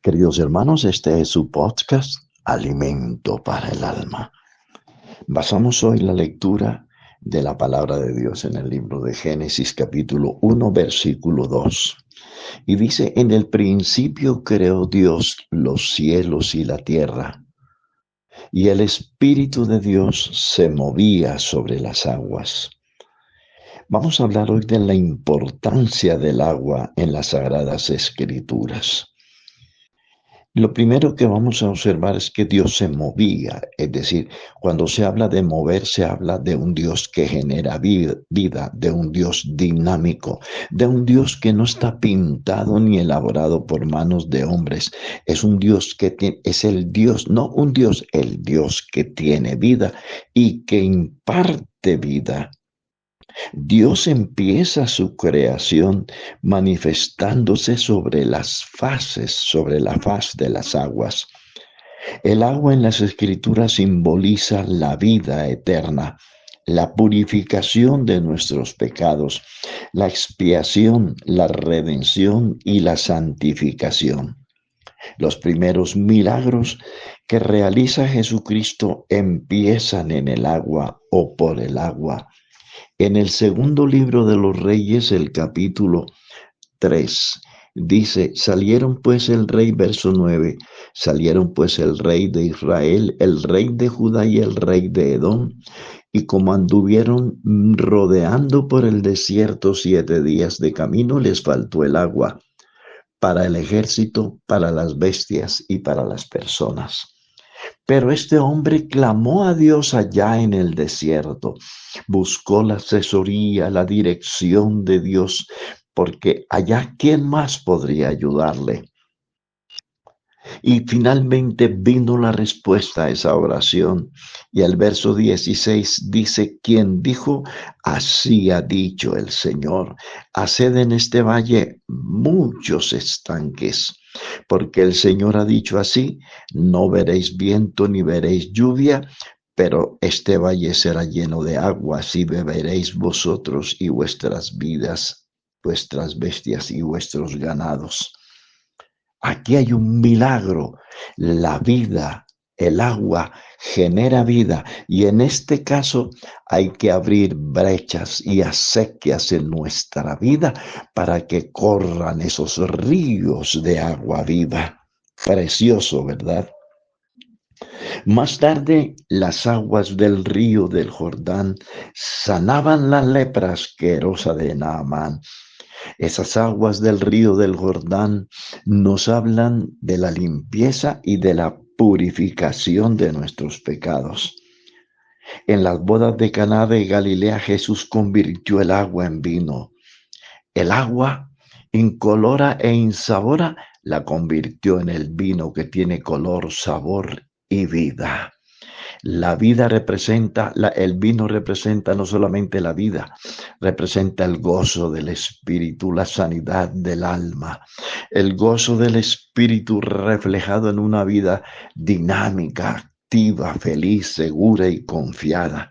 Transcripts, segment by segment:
Queridos hermanos, este es su podcast, Alimento para el Alma. Basamos hoy la lectura de la palabra de Dios en el libro de Génesis capítulo 1, versículo 2. Y dice, en el principio creó Dios los cielos y la tierra, y el Espíritu de Dios se movía sobre las aguas. Vamos a hablar hoy de la importancia del agua en las Sagradas Escrituras. Lo primero que vamos a observar es que Dios se movía, es decir, cuando se habla de mover, se habla de un Dios que genera vida, de un Dios dinámico, de un Dios que no está pintado ni elaborado por manos de hombres. Es un Dios es el Dios, no un Dios, el Dios que tiene vida y que imparte vida. Dios empieza su creación manifestándose sobre sobre la faz de las aguas. El agua en las Escrituras simboliza la vida eterna, la purificación de nuestros pecados, la expiación, la redención y la santificación. Los primeros milagros que realiza Jesucristo empiezan en el agua o por el agua. En el segundo libro de los Reyes, el capítulo 3, dice, salieron pues el rey, verso 9, salieron pues el rey de Israel, el rey de Judá y el rey de Edom, y como anduvieron rodeando por el desierto 7 días de camino, les faltó el agua para el ejército, para las bestias y para las personas. Pero este hombre clamó a Dios allá en el desierto, buscó la asesoría, la dirección de Dios, porque allá ¿quién más podría ayudarle? Y finalmente vino la respuesta a esa oración. Y el verso 16 dice, quien dijo, así ha dicho el Señor, haced en este valle muchos estanques. Porque el Señor ha dicho así, no veréis viento ni veréis lluvia, pero este valle será lleno de aguas y beberéis vosotros y vuestras vidas, vuestras bestias y vuestros ganados. Aquí hay un milagro. La vida, el agua genera vida y en este caso hay que abrir brechas y acequias en nuestra vida para que corran esos ríos de agua viva. Precioso, ¿verdad? Más tarde, las aguas del río del Jordán sanaban la lepra asquerosa de Naamán. Esas aguas del río del Jordán nos hablan de la limpieza y de la purificación de nuestros pecados. En las bodas de Caná de Galilea, Jesús convirtió el agua en vino. El agua incolora e insabora la convirtió en el vino que tiene color, sabor y vida. La vida representa, el vino representa no solamente la vida, representa el gozo del espíritu, la sanidad del alma, el gozo del espíritu reflejado en una vida dinámica, activa, feliz, segura y confiada.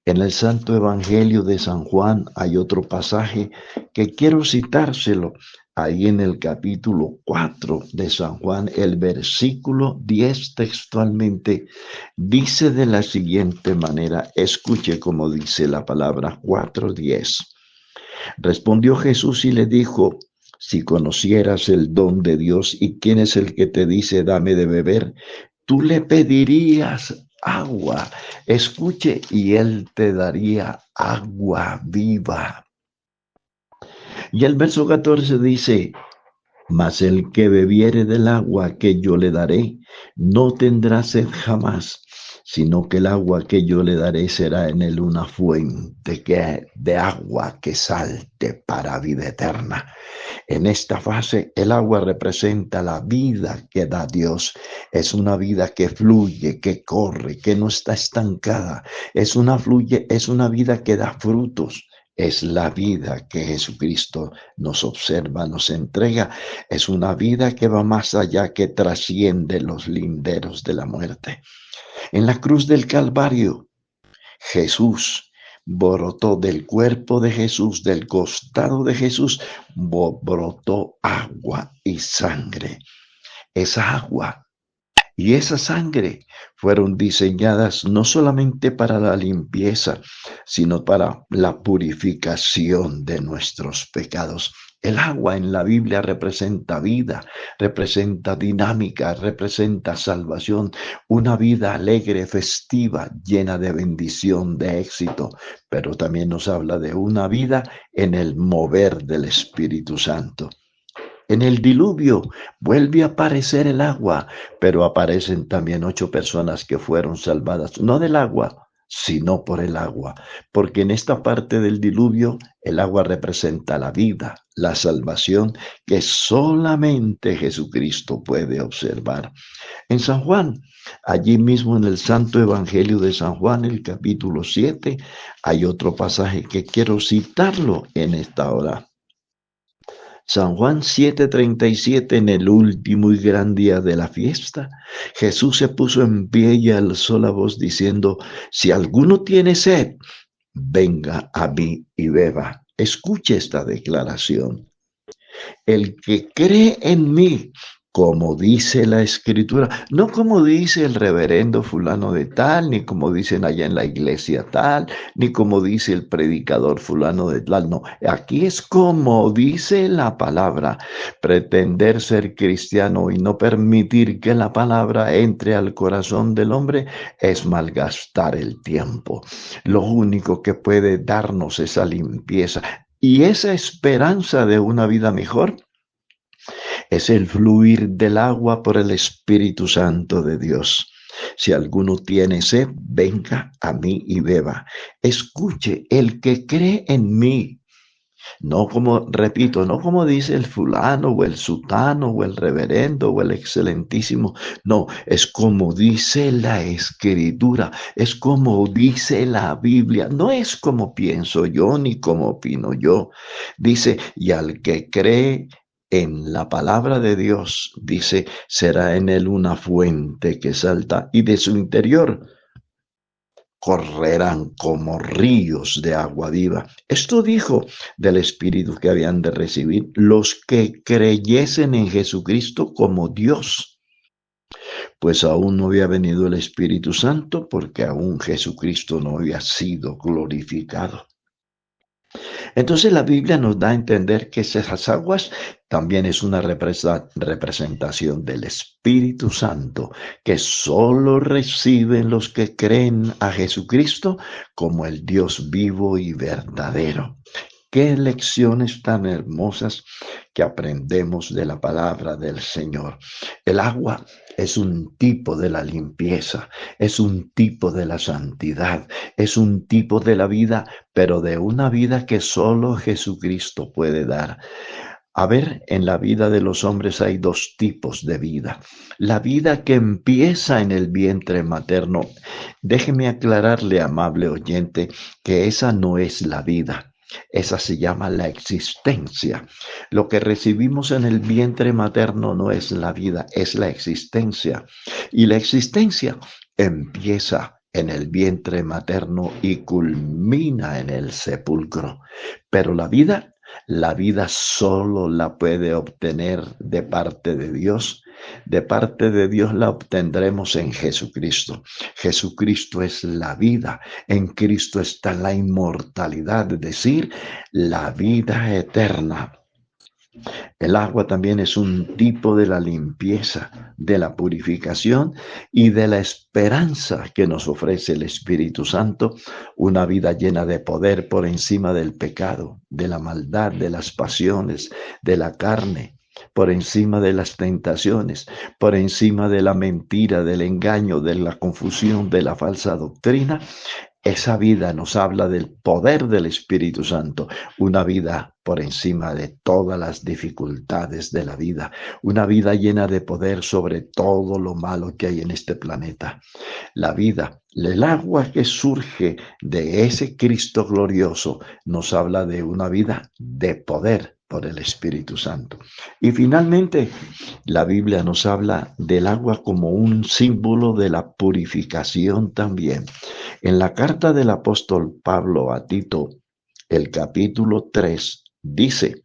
En el Santo Evangelio de San Juan hay otro pasaje que quiero citárselo. Ahí en el capítulo 4 de San Juan, el versículo 10 textualmente dice de la siguiente manera, escuche cómo dice la palabra 4:10. Respondió Jesús y le dijo, si conocieras el don de Dios y quién es el que te dice dame de beber, tú le pedirías agua, escuche, y él te daría agua viva. Y el verso 14 dice, mas el que bebiere del agua que yo le daré, no tendrá sed jamás, sino que el agua que yo le daré será en él una fuente de agua que salte para vida eterna. En esta fase, el agua representa la vida que da Dios. Es una vida que fluye, que corre, que no está estancada. Es una vida que da frutos. Es la vida que Jesucristo nos observa, nos entrega. Es una vida que va más allá, que trasciende los linderos de la muerte. En la cruz del Calvario, Jesús brotó del cuerpo de Jesús, del costado de Jesús, brotó agua y sangre. esa agua y esa sangre fueron diseñadas no solamente para la limpieza, sino para la purificación de nuestros pecados. El agua en la Biblia representa vida, representa dinámica, representa salvación, una vida alegre, festiva, llena de bendición, de éxito, pero también nos habla de una vida en el mover del Espíritu Santo. En el diluvio vuelve a aparecer el agua, pero aparecen también 8 personas que fueron salvadas, no del agua, sino por el agua, porque en esta parte del diluvio el agua representa la vida, la salvación que solamente Jesucristo puede observar. En San Juan, allí mismo en el Santo Evangelio de San Juan, el capítulo 7, hay otro pasaje que quiero citarlo en esta hora. San Juan 7:37, en el último y gran día de la fiesta, Jesús se puso en pie y alzó la voz diciendo, si alguno tiene sed, venga a mí y beba. Escuche esta declaración. El que cree en mí, como dice la escritura, no como dice el reverendo fulano de tal, ni como dicen allá en la iglesia tal, ni como dice el predicador fulano de tal, no, aquí es como dice la palabra. Pretender ser cristiano y no permitir que la palabra entre al corazón del hombre es malgastar el tiempo. Lo único que puede darnos esa limpieza y esa esperanza de una vida mejor es el fluir del agua por el Espíritu Santo de Dios. Si alguno tiene sed, venga a mí y beba. Escuche, el que cree en mí, no como, repito, no como dice el fulano o el sutano o el reverendo o el excelentísimo, no, es como dice la escritura, es como dice la Biblia, no es como pienso yo ni como opino yo. Dice, y al que cree en la palabra de Dios, dice, será en él una fuente que salta y de su interior correrán como ríos de agua viva. Esto dijo del Espíritu que habían de recibir los que creyesen en Jesucristo como Dios, pues aún no había venido el Espíritu Santo porque aún Jesucristo no había sido glorificado. Entonces la Biblia nos da a entender que esas aguas también es una representación del Espíritu Santo que solo reciben los que creen a Jesucristo como el Dios vivo y verdadero. Qué lecciones tan hermosas que aprendemos de la palabra del Señor. El agua es un tipo de la limpieza, es un tipo de la santidad, es un tipo de la vida, pero de una vida que solo Jesucristo puede dar. A ver, en la vida de los hombres hay 2 tipos de vida. La vida que empieza en el vientre materno. Déjeme aclararle, amable oyente, que esa no es la vida. Esa se llama la existencia. Lo que recibimos en el vientre materno no es la vida, es la existencia. Y la existencia empieza en el vientre materno y culmina en el sepulcro. Pero la vida solo la puede obtener de parte de Dios. De parte de Dios la obtendremos en Jesucristo. Jesucristo es la vida. En Cristo está la inmortalidad, es decir, la vida eterna. El agua también es un tipo de la limpieza, de la purificación y de la esperanza que nos ofrece el Espíritu Santo, una vida llena de poder por encima del pecado, de la maldad, de las pasiones, de la carne, por encima de las tentaciones, por encima de la mentira, del engaño, de la confusión, de la falsa doctrina. Esa vida nos habla del poder del Espíritu Santo, una vida por encima de todas las dificultades de la vida, una vida llena de poder sobre todo lo malo que hay en este planeta. La vida, el agua que surge de ese Cristo glorioso, nos habla de una vida de poder por el Espíritu Santo. Y finalmente, la Biblia nos habla del agua como un símbolo de la purificación también. En la carta del apóstol Pablo a Tito, el capítulo 3, dice,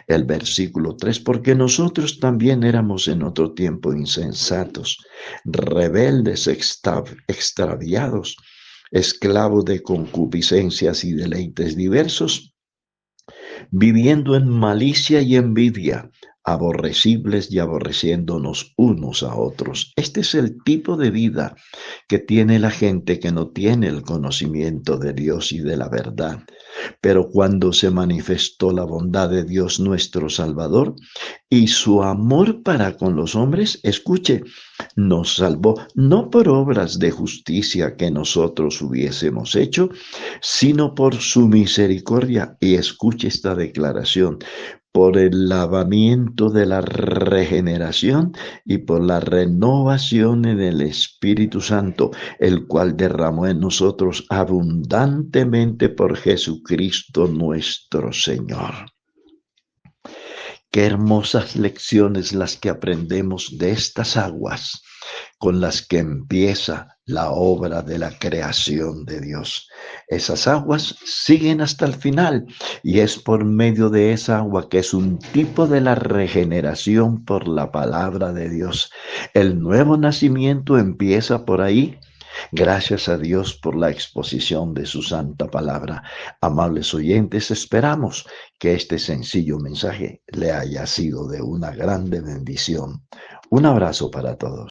El versículo 3, porque nosotros también éramos en otro tiempo insensatos, rebeldes, extraviados, esclavos de concupiscencias y deleites diversos, viviendo en malicia y envidia, aborrecibles y aborreciéndonos unos a otros. Este es el tipo de vida que tiene la gente que no tiene el conocimiento de Dios y de la verdad. Pero cuando se manifestó la bondad de Dios nuestro Salvador y su amor para con los hombres, escuche, nos salvó no por obras de justicia que nosotros hubiésemos hecho, sino por su misericordia. Y escuche esta declaración, por el lavamiento de la regeneración y por la renovación del Espíritu Santo, el cual derramó en nosotros abundantemente por Jesucristo nuestro Señor. Qué hermosas lecciones las que aprendemos de estas aguas con las que empieza la obra de la creación de Dios. Esas aguas siguen hasta el final y es por medio de esa agua que es un tipo de la regeneración por la palabra de Dios. El nuevo nacimiento empieza por ahí. Gracias a Dios por la exposición de su santa palabra. Amables oyentes, esperamos que este sencillo mensaje le haya sido de una grande bendición. Un abrazo para todos.